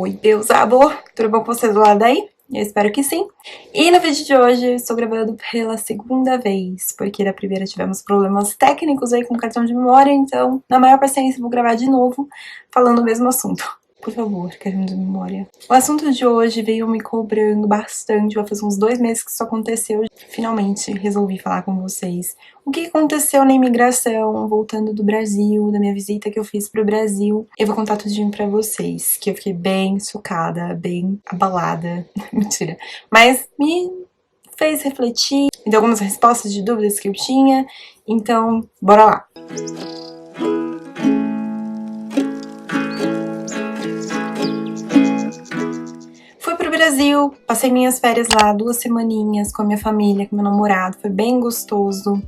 Oi, Deus, amor, tudo bom com vocês do lado aí? Eu espero que sim. E no vídeo de hoje eu estou gravando pela segunda vez, porque da primeira tivemos problemas técnicos aí com o cartão de memória, então na maior paciência vou gravar de novo falando o mesmo assunto. Por favor, cartão de memória. O assunto de hoje veio me cobrando bastante, vai fazer uns 2 meses que isso aconteceu. Finalmente resolvi falar com vocês o que aconteceu na imigração, voltando do Brasil, da minha visita que eu fiz pro Brasil. Eu vou contar tudinho pra vocês, que eu fiquei bem chocada, bem abalada. Mentira. Mas me fez refletir, me deu algumas respostas de dúvidas que eu tinha, então bora lá. Brasil, passei minhas férias lá 2 semaninhas com a minha família, com meu namorado, foi bem gostoso.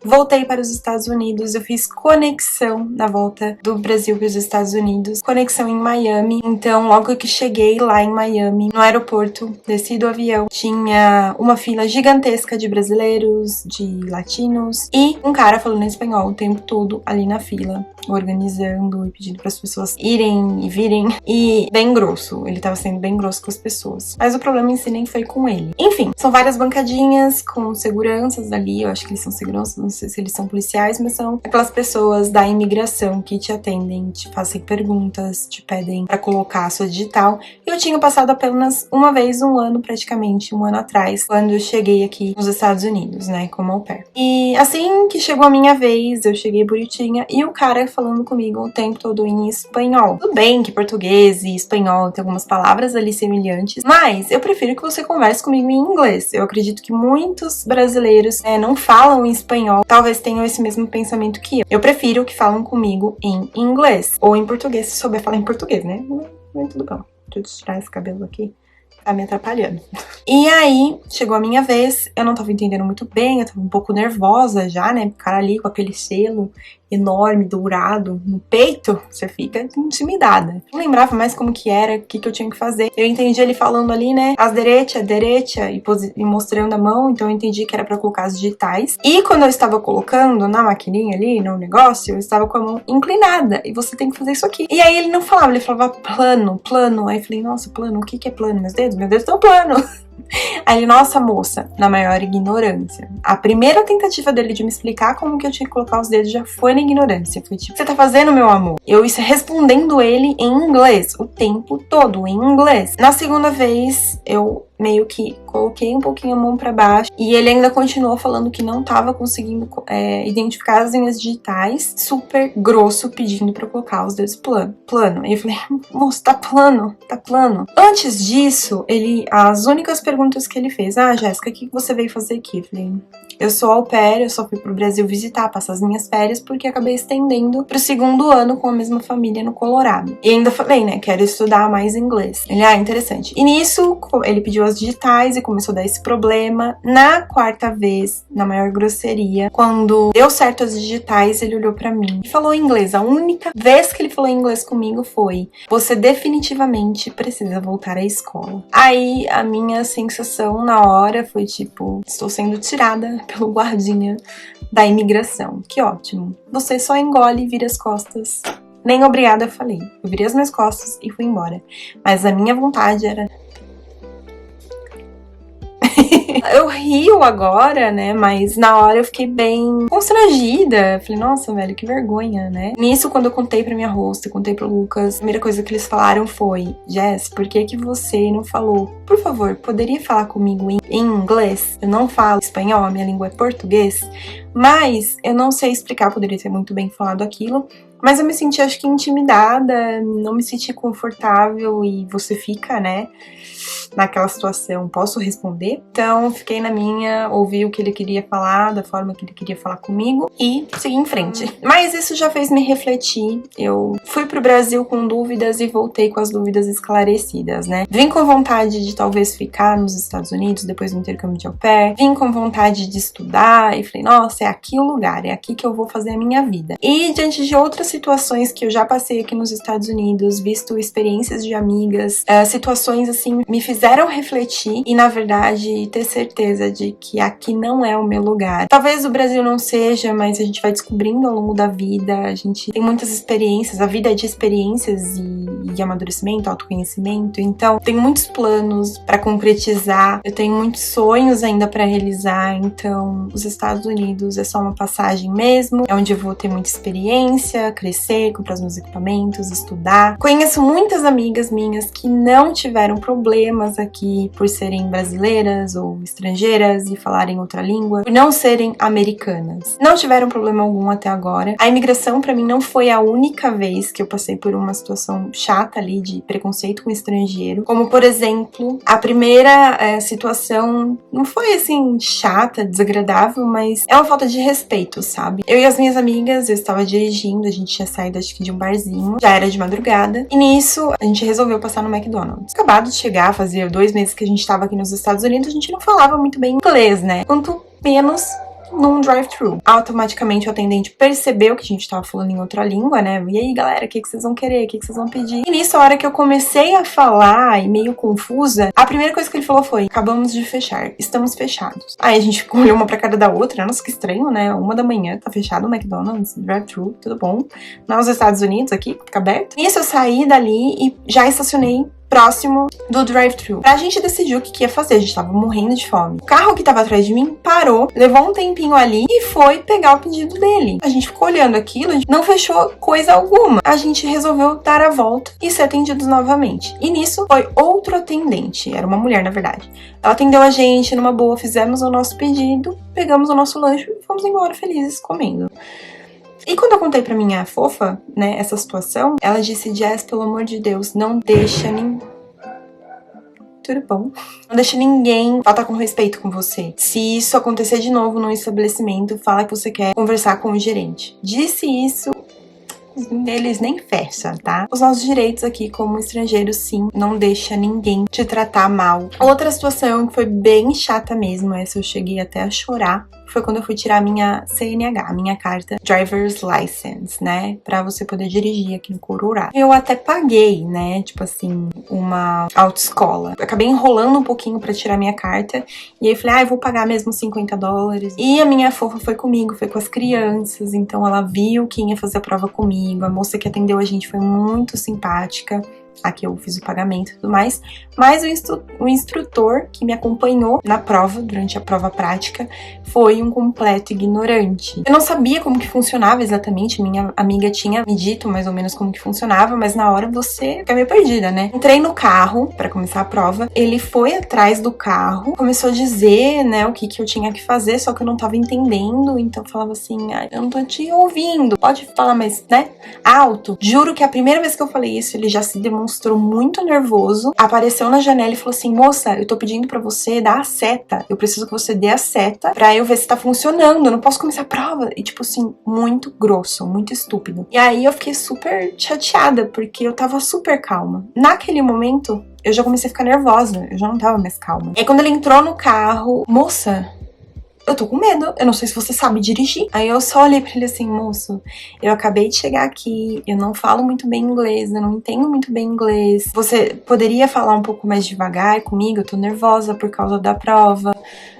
Voltei para os Estados Unidos, eu fiz conexão na volta do Brasil para os Estados Unidos, conexão em Miami. Então, logo que cheguei lá em Miami, no aeroporto, desci do avião, tinha uma fila gigantesca de brasileiros, de latinos e um cara falando espanhol o tempo todo ali na fila, organizando e pedindo para as pessoas irem e virem. E bem grosso, ele tava sendo bem grosso com as pessoas. Mas o problema em si nem foi com ele. Enfim, são várias bancadinhas com seguranças ali, eu acho que eles são seguranças, não sei se eles são policiais, mas são aquelas pessoas da imigração que te atendem, te fazem perguntas, te pedem pra colocar a sua digital. E eu tinha passado apenas uma vez, um ano praticamente, um ano atrás, quando eu cheguei aqui nos Estados Unidos, né, como au pair. E assim que chegou a minha vez, eu cheguei bonitinha e o cara falando comigo o tempo todo em espanhol. Tudo bem que português e espanhol tem algumas palavras ali semelhantes, mas eu prefiro que você converse comigo em inglês. Eu acredito que muitos brasileiros não falam em espanhol, talvez tenham esse mesmo pensamento que eu. Eu prefiro que falam comigo em inglês, ou em português, se souber falar em português, né? Mas tudo bom. Deixa eu tirar esse cabelo aqui. Tá me atrapalhando. E aí, chegou a minha vez, eu não tava entendendo muito bem, eu tava um pouco nervosa já, né? O cara ali com aquele selo enorme, dourado, no peito, você fica intimidada. Não lembrava mais como que era, o que eu tinha que fazer. Eu entendi ele falando ali, né? As derecha, e mostrando a mão, então eu entendi que era pra colocar as digitais. E quando eu estava colocando na maquininha ali, no negócio, eu estava com a mão inclinada, e você tem que fazer isso aqui. E aí ele não falava, ele falava plano, plano. Aí eu falei, nossa, plano, o que é plano? Meus dedos estão plano. Aí ele, nossa moça, na maior ignorância. A primeira tentativa dele de me explicar como que eu tinha que colocar os dedos já foi na ignorância. Foi tipo, o que você tá fazendo, meu amor? Eu respondendo ele em inglês, o tempo todo em inglês. Na segunda vez, eu meio que coloquei um pouquinho a mão pra baixo e ele ainda continuou falando que não tava conseguindo identificar as linhas digitais, super grosso, pedindo pra eu colocar os dedos plano. E eu falei, moço, tá plano. Antes disso, as únicas perguntas que ele fez, Jéssica, o que você veio fazer aqui? Eu falei, eu sou au pair, eu só fui pro Brasil visitar, passar as minhas férias, porque acabei estendendo pro 2º ano com a mesma família no Colorado. E ainda falei, né, quero estudar mais inglês. Ele, interessante. E nisso, ele pediu as digitais e começou a dar esse problema. Na 4ª vez, na maior grosseria, quando deu certo as digitais, ele olhou pra mim e falou em inglês. A única vez que ele falou em inglês comigo foi, você definitivamente precisa voltar à escola. Aí, a minha sensação na hora foi tipo, estou sendo tirada pelo guardinha da imigração. Que ótimo. Você só engole e vira as costas. Nem obrigada, eu falei. Eu virei as minhas costas e fui embora. Mas a minha vontade era... Eu rio agora, né, mas na hora eu fiquei bem constrangida. Falei, nossa, velho, que vergonha, né? Nisso, quando eu contei pra minha host, contei pro Lucas, a primeira coisa que eles falaram foi, Jess, por que você não falou? Por favor, poderia falar comigo em inglês? Eu não falo espanhol, a minha língua é português, mas eu não sei explicar, poderia ter muito bem falado aquilo. Mas eu me senti, acho que, intimidada, não me senti confortável e você fica, né, naquela situação, posso responder? Então, fiquei na minha, ouvi o que ele queria falar, da forma que ele queria falar comigo e segui em frente. Mas isso já fez me refletir. Eu fui pro Brasil com dúvidas e voltei com as dúvidas esclarecidas, né? Vim com vontade de talvez ficar nos Estados Unidos depois do intercâmbio de au pair, vim com vontade de estudar e falei, nossa, é aqui o lugar, é aqui que eu vou fazer a minha vida. E diante de outras situações que eu já passei aqui nos Estados Unidos, visto experiências de amigas, situações assim, me fizeram fizeram refletir e, na verdade, ter certeza de que aqui não é o meu lugar. Talvez o Brasil não seja, mas a gente vai descobrindo ao longo da vida, a gente tem muitas experiências, a vida é de experiências e amadurecimento, autoconhecimento, então tenho muitos planos para concretizar, eu tenho muitos sonhos ainda para realizar, então os Estados Unidos é só uma passagem mesmo, é onde eu vou ter muita experiência, crescer, comprar os meus equipamentos, estudar. Conheço muitas amigas minhas que não tiveram problemas aqui por serem brasileiras ou estrangeiras e falarem outra língua, por não serem americanas. Não tiveram problema algum até agora. A imigração para mim não foi a única vez que eu passei por uma situação chata ali de preconceito com estrangeiro, como por exemplo, a primeira situação não foi assim chata, desagradável, mas é uma falta de respeito, sabe? Eu e as minhas amigas, eu estava dirigindo, a gente tinha saído acho que de um barzinho, já era de madrugada, e nisso a gente resolveu passar no McDonald's. Acabado de chegar, fazia 2 meses que a gente estava aqui nos Estados Unidos, a gente não falava muito bem inglês, né? Quanto menos num drive-thru. Automaticamente o atendente percebeu que a gente tava falando em outra língua, né? E aí, galera, o que vocês vão querer? O que vocês vão pedir? E nisso, a hora que eu comecei a falar e meio confusa, a primeira coisa que ele falou foi: acabamos de fechar, estamos fechados. Aí a gente olhou uma pra cara da outra, nossa, que estranho, né? 1 da manhã, tá fechado o McDonald's, drive-thru, tudo bom. Nos Estados Unidos aqui, fica aberto. Nisso eu saí dali e já estacionei próximo do drive-thru. A gente decidiu o que ia fazer, a gente tava morrendo de fome. O carro que tava atrás de mim parou, levou um tempinho ali e foi pegar o pedido dele. A gente ficou olhando aquilo, a gente não fechou coisa alguma. A gente resolveu dar a volta e ser atendidos novamente. E nisso foi outro atendente, era uma mulher na verdade. Ela atendeu a gente numa boa, fizemos o nosso pedido, pegamos o nosso lanche e fomos embora felizes comendo. E quando eu contei pra minha fofa, né, essa situação, ela disse: Jess, pelo amor de Deus, não deixa ninguém... Tudo bom? Não deixa ninguém faltar com respeito com você. Se isso acontecer de novo no estabelecimento, fala que você quer conversar com o gerente. Disse isso... eles nem fecham, tá? Os nossos direitos aqui como estrangeiros, sim, não deixa ninguém te tratar mal. Outra situação que foi bem chata mesmo, essa eu cheguei até a chorar, foi quando eu fui tirar a minha CNH, a minha carta Driver's License, né? Pra você poder dirigir aqui no Colorado. Eu até paguei, né? Tipo assim, uma autoescola. Eu acabei enrolando um pouquinho pra tirar minha carta. E aí eu falei, eu vou pagar mesmo $50. E a minha fofa foi comigo, foi com as crianças. Então ela viu quem ia fazer a prova comigo. A moça que atendeu a gente foi muito simpática. Aqui eu fiz o pagamento e tudo mais, mas o instrutor que me acompanhou na prova, durante a prova prática, foi um completo ignorante. Eu não sabia como que funcionava exatamente, minha amiga tinha me dito mais ou menos como que funcionava, mas na hora você fica meio perdida, né? Entrei no carro para começar a prova, ele foi atrás do carro, começou a dizer, né, o que eu tinha que fazer, só que eu não tava entendendo, então eu falava assim, eu não tô te ouvindo, pode falar mais, né, alto. Juro que a primeira vez que eu falei isso, ele já se demonstrou muito nervoso, apareceu na janela e falou assim, moça, eu tô pedindo pra você dar a seta, eu preciso que você dê a seta pra eu ver se tá funcionando, eu não posso começar a prova. E tipo assim, muito grosso, muito estúpido. E aí eu fiquei super chateada, porque eu tava super calma. Naquele momento, eu já comecei a ficar nervosa, eu já não tava mais calma. E aí quando ele entrou no carro, moça, eu tô com medo, eu não sei se você sabe dirigir. Aí eu só olhei pra ele assim, moço, eu acabei de chegar aqui, eu não falo muito bem inglês, eu não entendo muito bem inglês. Você poderia falar um pouco mais devagar comigo? Eu tô nervosa por causa da prova,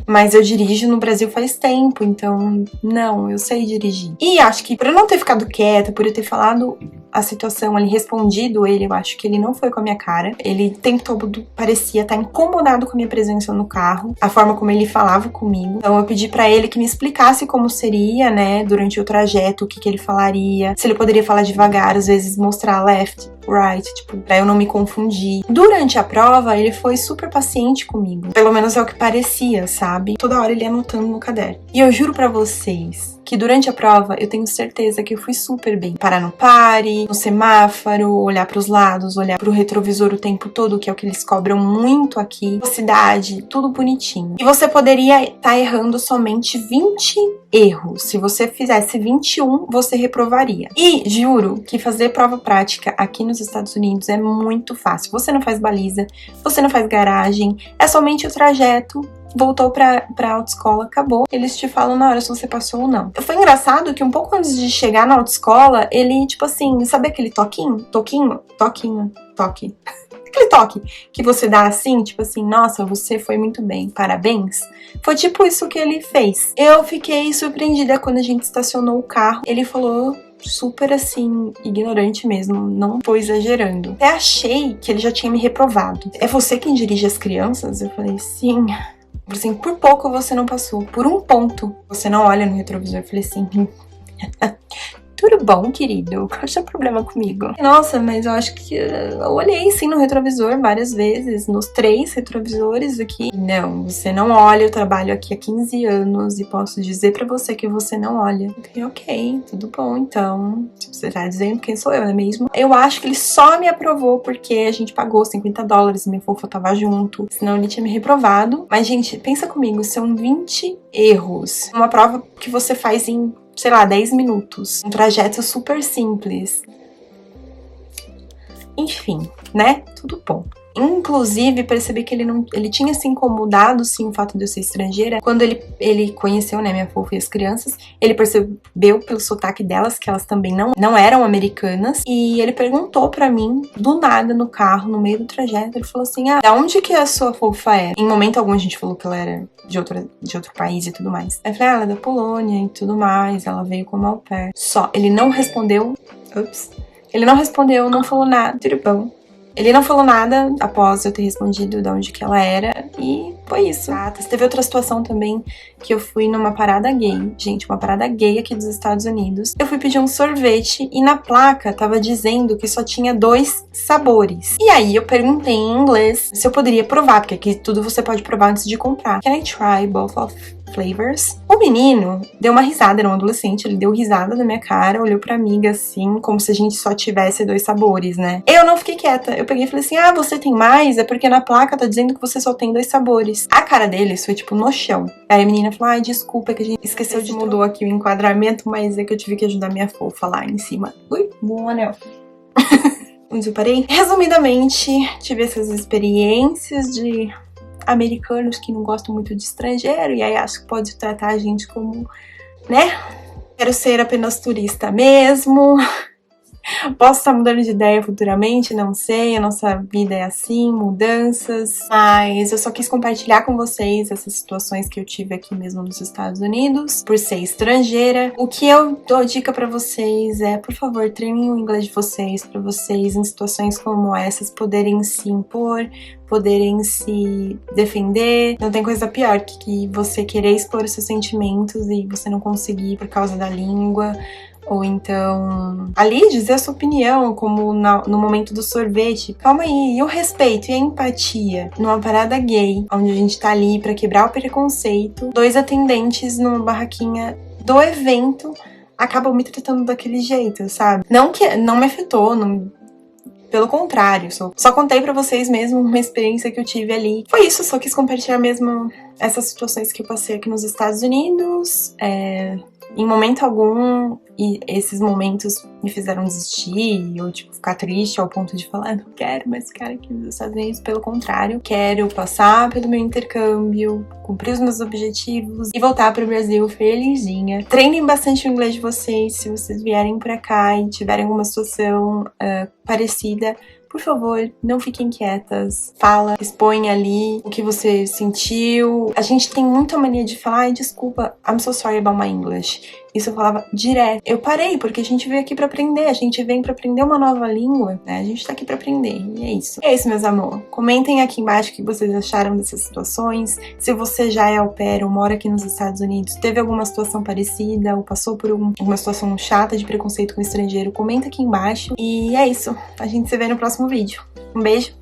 mas eu dirijo no Brasil faz tempo, então não, eu sei dirigir. E acho que por eu não ter ficado quieta, por eu ter falado a situação ali, respondido ele, eu acho que ele não foi com a minha cara. Ele o tempo todo parecia estar incomodado com a minha presença no carro, a forma como ele falava comigo. Então eu pedi pra ele que me explicasse como seria, né, durante o trajeto, o que ele falaria, se ele poderia falar devagar, às vezes mostrar left, right, tipo, pra eu não me confundir. Durante a prova, ele foi super paciente comigo. Pelo menos é o que parecia, sabe? Toda hora ele ia anotando no caderno. E eu juro pra vocês que durante a prova eu tenho certeza que eu fui super bem. Parar no pare, no semáforo, olhar pros lados, olhar pro retrovisor o tempo todo, que é o que eles cobram muito aqui. Velocidade, tudo bonitinho. E você poderia estar errando somente 20 erros. Se você fizesse 21, você reprovaria. E juro que fazer prova prática aqui nos Estados Unidos é muito fácil. Você não faz baliza, você não faz garagem, é somente o trajeto. Voltou pra autoescola, acabou. Eles te falam na hora se você passou ou não. Foi engraçado que um pouco antes de chegar na autoescola, ele, tipo assim, sabe aquele toquinho? Toque. aquele toque que você dá assim, tipo assim, nossa, você foi muito bem, parabéns. Foi tipo isso que ele fez. Eu fiquei surpreendida quando a gente estacionou o carro. Ele falou super assim, ignorante mesmo, não tô exagerando. Até achei que ele já tinha me reprovado. É você quem dirige as crianças? Eu falei, sim. Assim, por pouco você não passou, por um ponto você não olha no retrovisor. Eu falei assim, tudo bom, querido? Qual é o seu problema comigo? Nossa, mas eu acho que eu olhei sim no retrovisor várias vezes, nos 3 retrovisores aqui. Não, você não olha, eu trabalho aqui há 15 anos e posso dizer pra você que você não olha. Ok, tudo bom, então. Se você tá dizendo quem sou eu, não é mesmo? Eu acho que ele só me aprovou porque a gente pagou $50 e minha fofa tava junto. Senão ele tinha me reprovado. Mas, gente, pensa comigo, são 20 erros. Uma prova que você faz em, sei lá, 10 minutos. Um trajeto super simples. Enfim, né? Tudo bom. Inclusive, percebi que ele tinha se incomodado, sim, o fato de eu ser estrangeira. Quando ele conheceu, né, minha fofa e as crianças, ele percebeu pelo sotaque delas que elas também não eram americanas. E ele perguntou pra mim, do nada, no carro, no meio do trajeto, ele falou assim, da onde que a sua fofa é? Em momento algum a gente falou que ela era de outro país e tudo mais. Aí eu falei, ela é da Polônia e tudo mais, ela veio como au pair. Só, ele não respondeu, ele não respondeu, não falou nada, tudo bom. Ele não falou nada após eu ter respondido de onde que ela era e foi isso. Teve outra situação também que eu fui numa parada gay. Gente, uma parada gay aqui dos Estados Unidos. Eu fui pedir um sorvete e na placa tava dizendo que só tinha 2 sabores. E aí eu perguntei em inglês se eu poderia provar, porque aqui tudo você pode provar antes de comprar. Can I try both of flavors? O menino deu uma risada, era um adolescente, ele deu risada na minha cara, olhou pra amiga assim, como se a gente só tivesse 2 sabores, né? Eu não fiquei quieta, eu peguei e falei assim, você tem mais? É porque na placa tá dizendo que você só tem 2 sabores. A cara deles foi tipo no chão. Aí a menina falou, desculpa, é que a gente esqueceu de mudou aqui o enquadramento, mas é que eu tive que ajudar minha fofa lá em cima. Ui, bom anel. Onde eu parei? Resumidamente, tive essas experiências de americanos que não gostam muito de estrangeiro e aí acho que pode tratar a gente como, né? Quero ser apenas turista mesmo. Posso estar mudando de ideia futuramente, não sei, a nossa vida é assim, mudanças, mas eu só quis compartilhar com vocês essas situações que eu tive aqui mesmo nos Estados Unidos, por ser estrangeira. O que eu dou dica pra vocês é, por favor, treinem o inglês de vocês, pra vocês em situações como essas poderem se impor, poderem se defender. Não tem coisa pior que você querer expor os seus sentimentos e você não conseguir por causa da língua. Ou então, ali dizer a sua opinião, como no momento do sorvete. Calma aí, e o respeito e a empatia? Numa parada gay, onde a gente tá ali pra quebrar o preconceito, 2 atendentes numa barraquinha do evento acabam me tratando daquele jeito, sabe? Não que não me afetou, pelo contrário, só contei pra vocês mesmo uma experiência que eu tive ali. Foi isso, só quis compartilhar mesmo essas situações que eu passei aqui nos Estados Unidos. Em momento algum, e esses momentos me fizeram desistir ou tipo ficar triste ao ponto de falar, não quero mais ficar aqui nos Estados Unidos. Pelo contrário, quero passar pelo meu intercâmbio, cumprir os meus objetivos e voltar pro Brasil felizinha. Treinem bastante o inglês de vocês. Se vocês vierem pra cá e tiverem alguma situação parecida, por favor, não fiquem quietas. Fala, expõe ali o que você sentiu. A gente tem muita mania de falar, desculpa, I'm so sorry about my English. Isso eu falava direto. Eu parei, porque a gente veio aqui pra aprender. A gente vem pra aprender uma nova língua, né? A gente tá aqui pra aprender. E é isso. É isso, meus amor. Comentem aqui embaixo o que vocês acharam dessas situações. Se você já é au pair ou mora aqui nos Estados Unidos, teve alguma situação parecida ou passou por uma situação chata de preconceito com estrangeiro, comenta aqui embaixo. E é isso. A gente se vê no próximo vídeo. Um beijo.